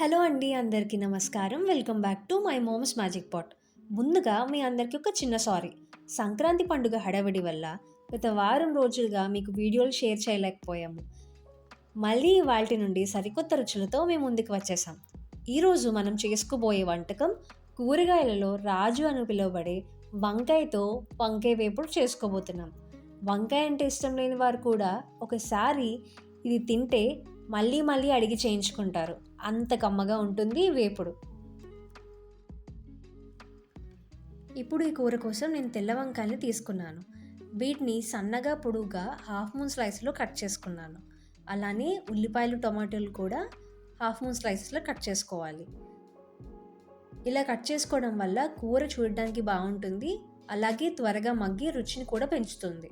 Hello అండి. అందరికీ నమస్కారం. Welcome back to my mom's magic pot. ముందుగా మీ అందరికీ ఒక చిన్న సారీ. సంక్రాంతి పండుగ హడావిడి వల్ల గత వారం రోజులుగా మీకు వీడియోలు షేర్ చేయలేకపోయాము. మళ్ళీ ఇవాల్టి నుండి సరికొత్త రుచులతో మేము ముందుకు వచ్చేసాం. ఈరోజు మనం చేసుకోబోయే వంటకం కూరగాయలలో రాజు అని పిలువబడే వంకాయతో వంకాయ వేపుడు చేసుకోబోతున్నాం. వంకాయ అంటే ఇష్టం లేని వారు కూడా ఒకసారి ఇది తింటే మళ్ళీ మళ్ళీ అడిగి చేయించుకుంటారు. అంత కమ్మగా ఉంటుంది ఈ వేపుడు. ఇప్పుడు ఈ కూర కోసం నేను తెల్ల వంకాయలు తీసుకున్నాను. వీటిని సన్నగా పొడువుగా హాఫ్ మూన్ స్లైస్లో కట్ చేసుకున్నాను. అలానే ఉల్లిపాయలు టొమాటోలు కూడా హాఫ్ మూన్ స్లైసెస్లో కట్ చేసుకోవాలి. ఇలా కట్ చేసుకోవడం వల్ల కూర చూడడానికి బాగుంటుంది, అలాగే త్వరగా మగ్గి రుచిని కూడా పెంచుతుంది.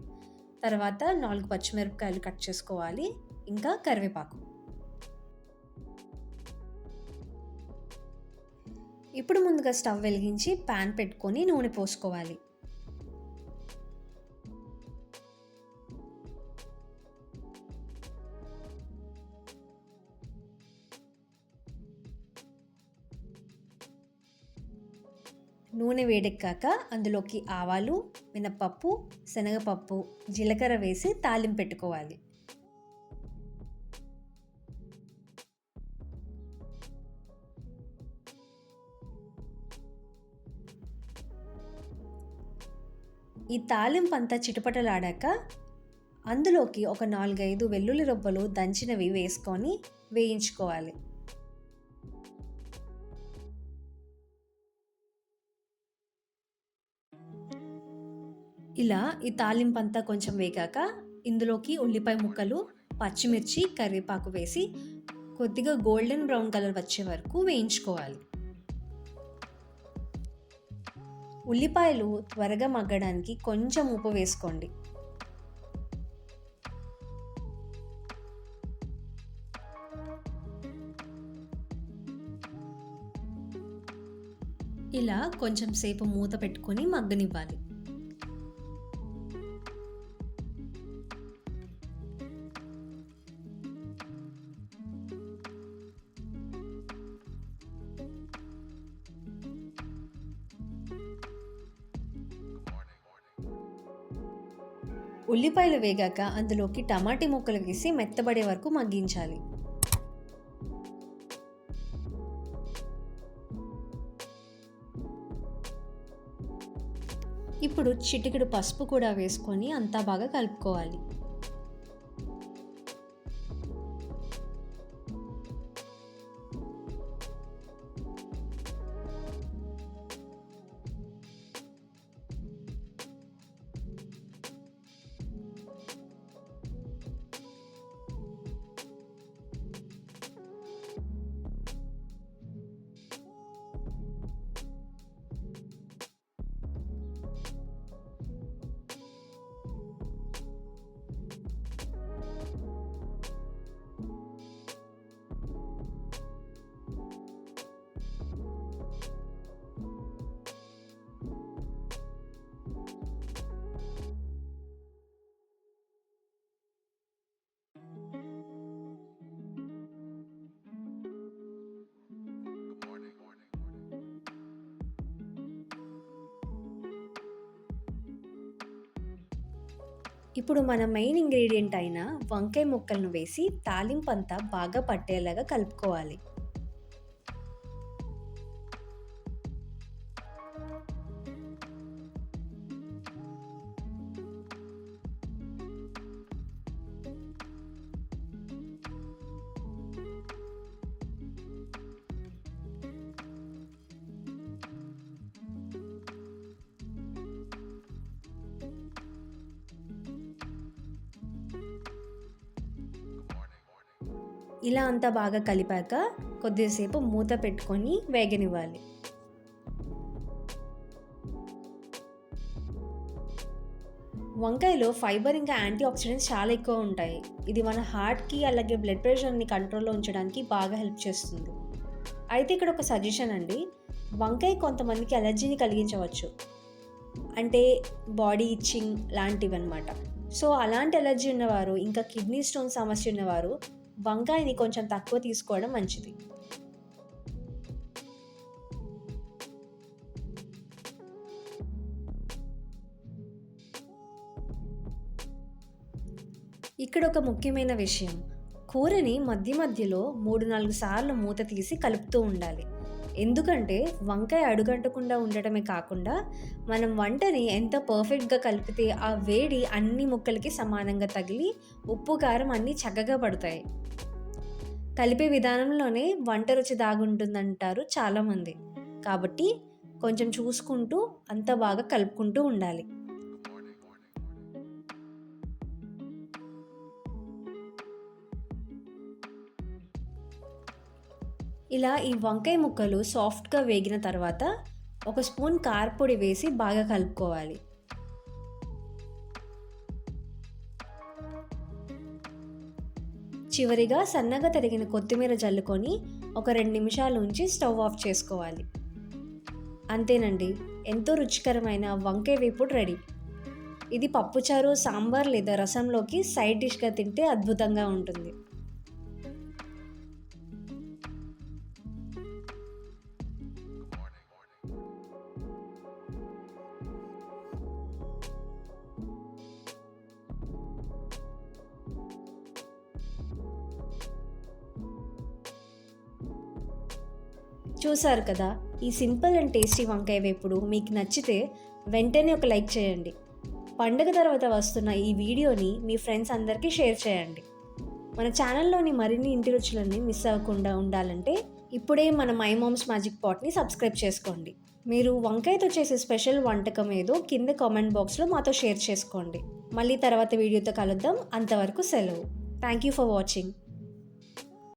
తర్వాత 4 పచ్చిమిరపకాయలు కట్ చేసుకోవాలి, ఇంకా కరివేపాకు. ఇప్పుడు ముందుగా స్టవ్ వెలిగించి ప్యాన్ పెట్టుకొని నూనె పోసుకోవాలి. నూనె వేడెక్కాక అందులోకి ఆవాలు, మినపప్పు, శనగపప్పు, జీలకర్ర వేసి తాలింపు పెట్టుకోవాలి. ఈ తాలింపు అంతా చిటపటలాడాక అందులోకి ఒక 4-5 వెల్లుల్లి రొబ్బలు దంచినవి వేసుకొని వేయించుకోవాలి. ఇలా ఈ తాలింపు అంతా కొంచెం వేగాక ఇందులోకి ఉల్లిపాయ ముక్కలు, పచ్చిమిర్చి, కరివేపాకు వేసి కొద్దిగా గోల్డెన్ బ్రౌన్ కలర్ వచ్చే వరకు వేయించుకోవాలి. ఉల్లిపాయలు త్వరగా మగ్గడానికి కొంచెం ఉప్పు వేసుకోండి. ఇలా కొంచెం సేపు మూత పెట్టుకొని మగ్గనివ్వాలి. ఉల్లిపాయలు వేగాక అందులోకి టమాటీ ముక్కలు వేసి మెత్తబడే వరకు మగ్గించాలి. ఇప్పుడు చిటికెడు పసుపు కూడా వేసుకొని అంతా బాగా కలుపుకోవాలి. ఇప్పుడు మన మెయిన్ ఇంగ్రీడియంట్ అయిన వంకాయ ముక్కలను వేసి తాలింపు అంతా బాగా పట్టేలాగా కలుపుకోవాలి. ఇలా అంతా బాగా కలిపాక కొద్దిసేపు మూత పెట్టుకొని వేగనివ్వాలి. వంకాయలో ఫైబర్ ఇంకా యాంటీ ఆక్సిడెంట్స్ చాలా ఎక్కువ ఉంటాయి. ఇది మన హార్ట్కి అలాగే బ్లడ్ ప్రెషర్ని కంట్రోల్లో ఉంచడానికి బాగా హెల్ప్ చేస్తుంది. అయితే ఇక్కడ ఒక సజెషన్ అండి, వంకాయ కొంతమందికి అలర్జీని కలిగించవచ్చు, అంటే బాడీ ఇచ్చింగ్ లాంటివి అనమాట. సో అలాంటి ఎలర్జీ ఉన్నవారు, ఇంకా కిడ్నీ స్టోన్ సమస్య ఉన్నవారు వంకాయని కొంచెం తక్కువ తీసుకోవడం మంచిది. ఇక్కడ ఒక ముఖ్యమైన విషయం, కూరని మధ్య మధ్యలో 3-4 సార్లు మూత తీసి కలుపుతూ ఉండాలి. ఎందుకంటే వంకాయ అడుగంటకుండా ఉండటమే కాకుండా మనం వంటని ఎంత పర్ఫెక్ట్గా కలిపితే ఆ వేడి అన్ని ముక్కలకి సమానంగా తగిలి ఉప్పు కారం అన్నీ చక్కగా పడతాయి. కలిపే విధానంలోనే వంట రుచి దాగుంటుందంటారు చాలామంది. కాబట్టి కొంచెం చూసుకుంటూ అంత బాగా కలుపుకుంటూ ఉండాలి. ఇలా ఈ వంకాయ ముక్కలు సాఫ్ట్గా వేగిన తర్వాత ఒక స్పూన్ కారపొడి వేసి బాగా కలుపుకోవాలి. చివరిగా సన్నగా తరిగిన కొత్తిమీర జల్లుకొని ఒక 2 నిమిషాలు ఉంచి స్టవ్ ఆఫ్ చేసుకోవాలి. అంతేనండి, ఎంతో రుచికరమైన వంకాయ వేపుడు రెడీ. ఇది పప్పుచారు, సాంబార్ లేదా రసంలోకి సైడ్ డిష్గా తింటే అద్భుతంగా ఉంటుంది. చూసారు కదా, ఈ సింపుల్ అండ్ టేస్టీ వంకాయ వేపుడు మీకు నచ్చితే వెంటనే ఒక లైక్ చేయండి. పండగ తర్వాత వస్తున్న ఈ వీడియోని మీ ఫ్రెండ్స్ అందరికీ షేర్ చేయండి. మన ఛానల్లోని మరిన్ని ఇంటి రుచులన్నీ మిస్ అవ్వకుండా ఉండాలంటే ఇప్పుడే మన మై మామ్స్ మ్యాజిక్ పాట్ని సబ్స్క్రైబ్ చేసుకోండి. మీరు వంకాయతో చేసే స్పెషల్ వంటకం ఏదో కింద కామెంట్ బాక్స్లో మాతో షేర్ చేసుకోండి. మళ్ళీ తర్వాత వీడియోతో కలుద్దాం. అంతవరకు సెలవు. Thank you for watching.